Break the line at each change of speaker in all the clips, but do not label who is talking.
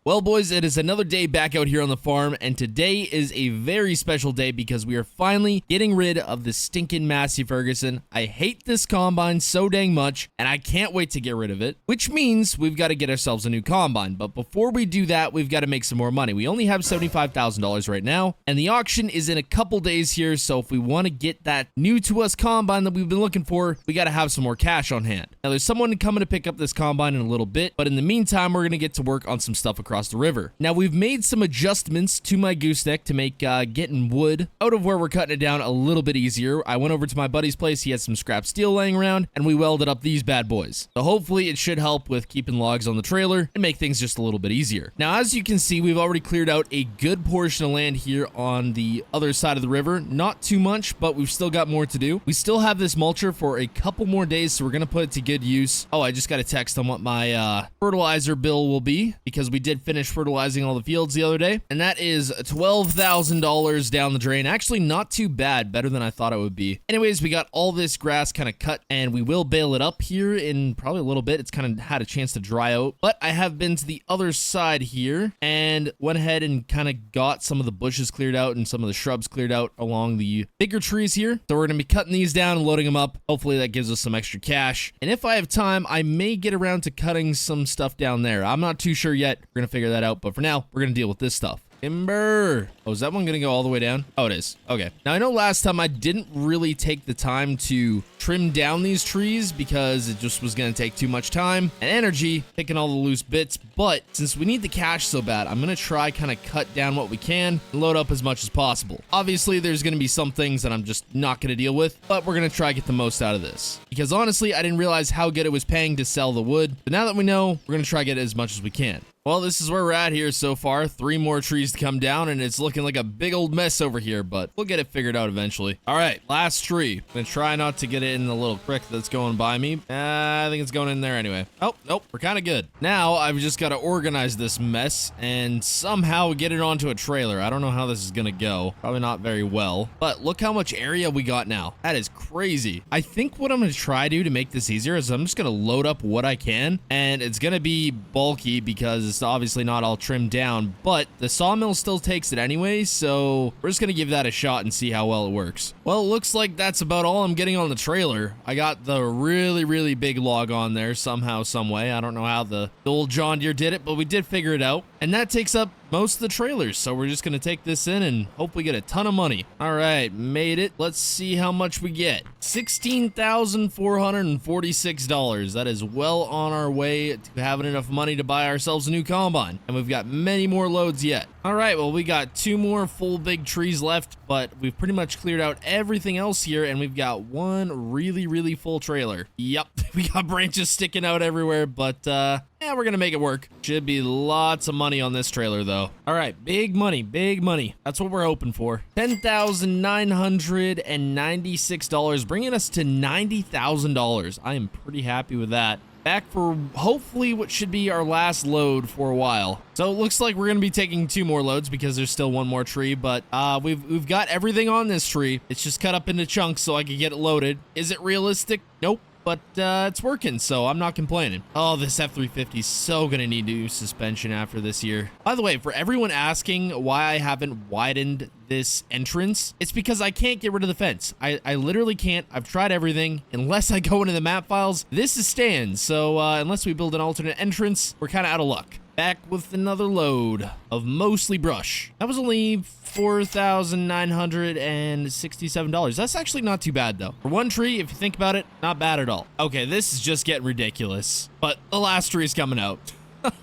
Well, boys, it is another day back out here on the farm, and today is a very special day because we are finally getting rid of the stinking Massey Ferguson. I hate this combine so dang much, and I can't wait to get rid of it, which means we've got to get ourselves a new combine. But before we do that, we've got to make some more money. We only have $75,000 right now, and the auction is in a couple days here, so if we want to get that new to us combine that we've been looking for, we got to have some more cash on hand. Now, there's someone coming to pick up this combine in a little bit, but in the meantime, we're going to get to work on some stuff across the river. Now, we've made some adjustments to my gooseneck to make getting wood out of where we're cutting it down a little bit easier. I went over to my buddy's place. He had some scrap steel laying around, and we welded up these bad boys. So hopefully it should help with keeping logs on the trailer and make things just a little bit easier. Now, as you can see, we've already cleared out a good portion of land here on the other side of the river. Not too much, but we've still got more to do. We still have this mulcher for a couple more days, so we're going to put it to good use. Oh, I just got a text on what my fertilizer bill will be because we did finish fertilizing all the fields the other day, and that is $12,000 down the drain. Actually, not too bad, better than I thought it would be. Anyways, we got all this grass kind of cut, and we will bale it up here in probably a little bit. It's kind of had a chance to dry out, but I have been to the other side here and went ahead and kind of got some of the bushes cleared out and some of the shrubs cleared out along the bigger trees here. So we're going to be cutting these down and loading them up. Hopefully that gives us some extra cash, and if I have time, I may get around to cutting some stuff down there. I'm not too sure yet. We're going to figure that out, but for now, we're going to deal with this stuff. Timber. Oh, is that one gonna go all the way down? Oh, it is. Okay. Now, I know last time I didn't really take the time to trim down these trees because it just was gonna take too much time and energy picking all the loose bits, but since we need the cash so bad, I'm gonna try kind of cut down what we can and load up as much as possible. Obviously, there's gonna be some things that I'm just not gonna deal with, but we're gonna try to get the most out of this because honestly, I didn't realize how good it was paying to sell the wood, but now that we know, we're gonna try to get as much as we can. Well, this is where we're at here so far. 3 more trees to come down, and it's looking like a big old mess over here, but we'll get it figured out eventually. All right, last tree. I'm gonna try not to get it in the little creek that's going by me. I think it's going in there anyway. Oh, nope, we're kind of good. Now, I've just got to organize this mess and somehow get it onto a trailer. I don't know how this is gonna go. Probably not very well, but look how much area we got now. That is crazy. I think what I'm gonna try to make this easier is I'm just gonna load up what I can, and it's gonna be bulky because it's obviously not all trimmed down, but the sawmill still takes it anyway, so we're just gonna give that a shot and see how well it works. Well, it looks like that's about all I'm getting on the trailer. I got the really big log on there somehow, some way. I don't know how the old John Deere did it, but we did figure it out, and that takes up most of the trailers, so we're just gonna take this in and hopefully get a ton of money. All right, made it. Let's see how much we get. $16,446. That is well on our way to having enough money to buy ourselves a new combine, and we've got many more loads yet. All right, well, we got 2 more full big trees left, but we've pretty much cleared out everything else here, and we've got 1 really full trailer. Yep, we got branches sticking out everywhere, but yeah, we're gonna make it work. Should be lots of money on this trailer, though. All right, big money. That's what we're hoping for. $10,996, bringing us to $90,000. I am pretty happy with that. Back for hopefully what should be our last load for a while. So it looks like we're gonna be taking 2 more loads because there's still 1 more tree, but we've got everything on this tree. It's just cut up into chunks so I can get it loaded. Is it realistic? Nope. But it's working, so I'm not complaining. Oh, this F-350 is so gonna need new suspension after this year. By the way, for everyone asking why I haven't widened this entrance, it's because I can't get rid of the fence. I literally can't. I've tried everything. Unless I go into the map files, this is stands. So unless we build an alternate entrance, we're kind of out of luck. Back with another load of mostly brush. That was only $4,967. That's actually not too bad, though. For 1 tree, if you think about it, not bad at all. Okay, this is just getting ridiculous. But the last tree is coming out.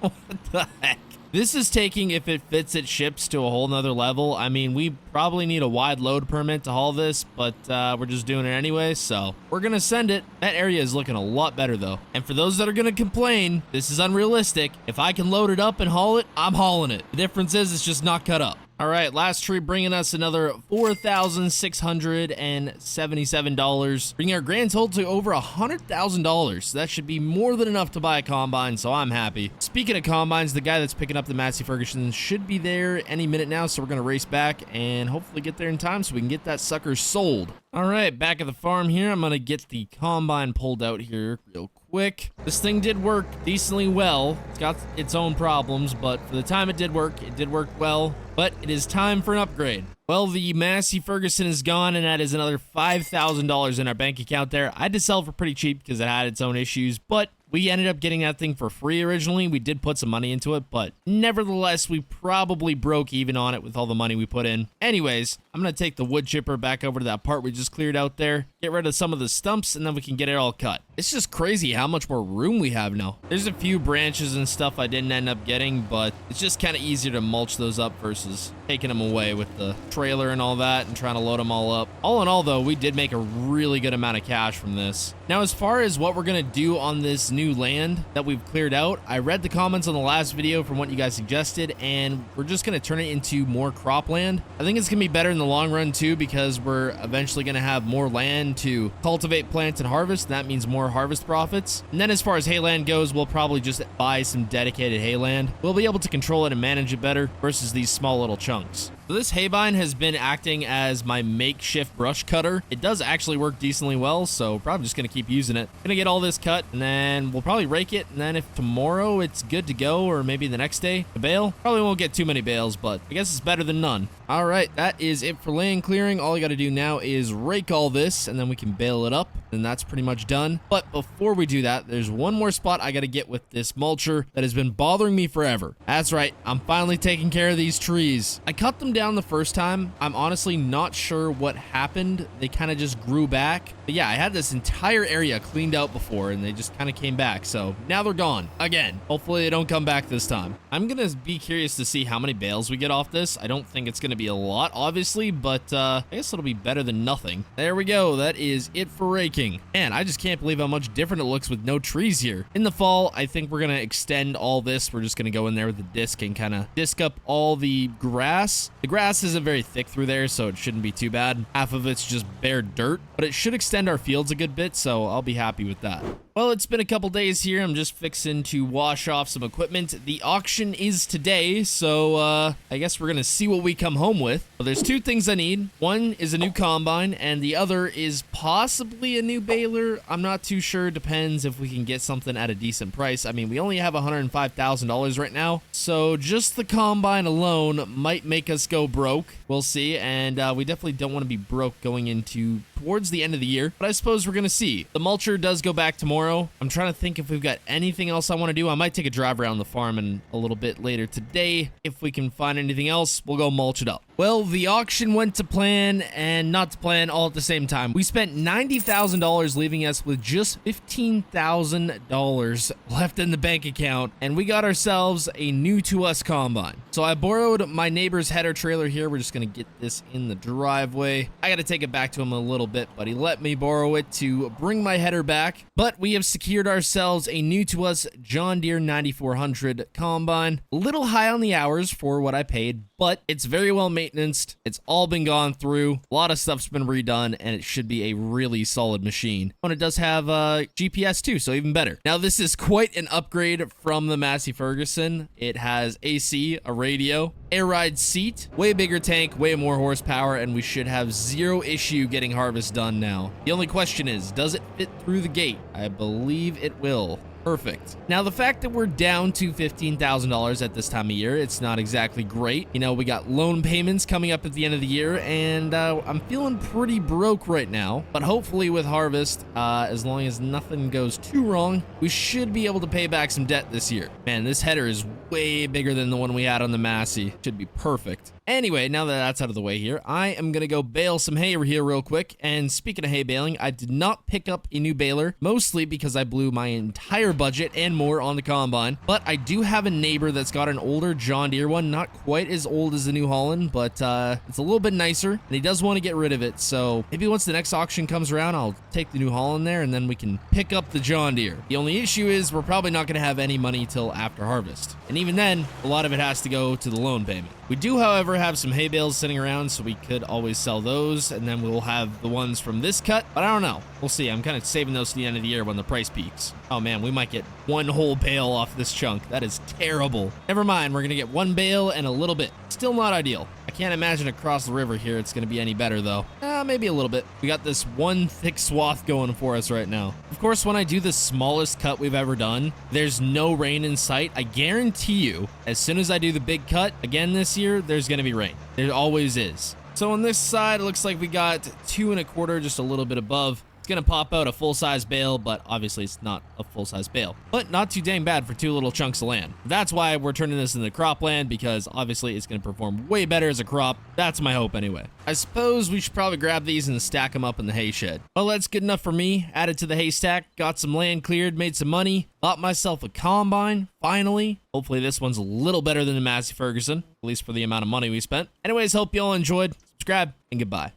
What the heck? This is taking, if it fits, it ships to a whole nother level. I mean, we probably need a wide load permit to haul this, but we're just doing it anyway, so we're gonna send it. That area is looking a lot better, though. And for those that are gonna complain, this is unrealistic. If I can load it up and haul it, I'm hauling it. The difference is it's just not cut up. All right, last tree bringing us another $4,677, bringing our grand total to over $100,000. That should be more than enough to buy a combine, so I'm happy. Speaking of combines, the guy that's picking up the Massey Ferguson should be there any minute now, so we're going to race back and hopefully get there in time so we can get that sucker sold. All right, back at the farm here. I'm gonna get the combine pulled out here real quick. This thing did work decently well. It's got its own problems, but for the time it did work well. But it is time for an upgrade. Well, the Massey Ferguson is gone, and that is another $5,000 in our bank account there. I had to sell it for pretty cheap because it had its own issues, but we ended up getting that thing for free originally. We did put some money into it, but nevertheless, we probably broke even on it with all the money we put in. Anyways, I'm going to take the wood chipper back over to that part we just cleared out there, get rid of some of the stumps, and then we can get it all cut. It's just crazy how much more room we have now. There's a few branches and stuff I didn't end up getting, but it's just kind of easier to mulch those up versus taking them away with the trailer and all that and trying to load them all up. All in all, though, we did make a really good amount of cash from this. Now, as far as what we're going to do on this new land that we've cleared out, I read the comments on the last video from what you guys suggested, and we're just going to turn it into more cropland. I think it's going to be better in the long run, too, because we're eventually going to have more land to cultivate, plant, and harvest. And that means more harvest profits. And then as far as hayland goes, we'll probably just buy some dedicated hayland. We'll be able to control it and manage it better versus these small little chunks. So this haybine has been acting as my makeshift brush cutter. It does actually work decently well, so probably just going to keep using it. Gonna get all this cut, and then we'll probably rake it, and then if tomorrow it's good to go, or maybe the next day to bale, probably won't get too many bales, but I guess it's better than none. All right, that is it for land clearing. All you got to do now is rake all this, and then we can bale it up, and that's pretty much done. But before we do that, there's one more spot I got to get with this mulcher that has been bothering me forever. That's right, I'm finally taking care of these trees. I cut them down the first time. I'm honestly not sure what happened. They kind of just grew back. But yeah, I had this entire area cleaned out before, and they just kind of came back. So now they're gone again. Hopefully they don't come back this time. I'm gonna be curious to see how many bales we get off this. I don't think it's gonna be a lot, obviously, but I guess it'll be better than nothing. There we go. That is it for raking. And I just can't believe how much different it looks with no trees here. In the fall, I think we're gonna extend all this. We're just gonna go in there with the disc and kind of disc up all the grass. The grass isn't very thick through there, so it shouldn't be too bad. Half of it's just bare dirt, but it should extend our fields a good bit, so I'll be happy with that. Well, it's been a couple days here. I'm just fixing to wash off some equipment. The auction is today, so I guess we're gonna see what we come home with. Well, there's two things I need. One is a new combine, and the other is possibly a new baler. I'm not too sure. Depends if we can get something at a decent price. I mean, we only have $105,000 right now, so just the combine alone might make us go broke. We'll see, and we definitely don't want to be broke going into towards the end of the year, but I suppose we're gonna see. The mulcher does go back tomorrow. I'm trying to think if we've got anything else I want to do. I might take a drive around the farm and a little bit later today. If we can find anything else, we'll go mulch it up. Well, the auction went to plan and not to plan all at the same time. We spent $90,000, leaving us with just $15,000 left in the bank account, and we got ourselves a new to us combine. So I borrowed my neighbor's header trailer here. We're just gonna get this in the driveway. I gotta take it back to him a little bit, but he let me borrow it to bring my header back. But we have secured ourselves a new to us John Deere 9400 combine. A little high on the hours for what I paid, but it's very well maintained. It's all been gone through. A lot of stuff's been redone, and it should be a really solid machine. And it does have GPS too, so even better. Now, this is quite an upgrade from the Massey Ferguson. It has AC, a radio, air ride seat, way bigger tank, way more horsepower, and we should have zero issue getting harvest done now. The only question is, does it fit through the gate? I believe it will. Perfect. Now, the fact that we're down to $15,000 at this time of year, it's not exactly great. You know, we got loan payments coming up at the end of the year, and I'm feeling pretty broke right now. But hopefully with harvest, as long as nothing goes too wrong, we should be able to pay back some debt this year. Man, this header is way bigger than the one we had on the Massey. Should be perfect. Anyway, now that that's out of the way here, I am going to go bale some hay here real quick. And speaking of hay baling, I did not pick up a new baler, mostly because I blew my entire budget and more on the combine. But I do have a neighbor that's got an older John Deere one, not quite as old as the New Holland, but it's a little bit nicer, and he does want to get rid of it. So maybe once the next auction comes around, I'll take the New Holland there, and then we can pick up the John Deere. The only issue is we're probably not going to have any money till after harvest. And even then, a lot of it has to go to the loan payment. We do, however, have some hay bales sitting around, so we could always sell those, and then we'll have the ones from this cut, but I don't know. We'll see. I'm kind of saving those to the end of the year when the price peaks. Oh man, we might get one whole bale off this chunk. That is terrible. Never mind, we're gonna get one bale and a little bit. Still not ideal. I can't imagine across the river here it's gonna be any better though. Maybe a little bit. We got this one thick swath going for us right now. Of course, when I do the smallest cut we've ever done, there's no rain in sight. I guarantee you, as soon as I do the big cut again this year, there's gonna be rain. There always is. So on this side, it looks like we got 2.25, just a little bit above. It's gonna pop out a full-size bale, but obviously it's not a full-size bale. But not too dang bad for 2 little chunks of land. That's why we're turning this into cropland, because obviously it's gonna perform way better as a crop. That's my hope anyway. I suppose we should probably grab these and stack them up in the hay shed. Well, that's good enough for me. Added to the haystack, got some land cleared, made some money, bought myself a combine, finally. Hopefully this one's a little better than the Massey Ferguson, at least for the amount of money we spent. Anyways, hope you all enjoyed. Subscribe, and goodbye.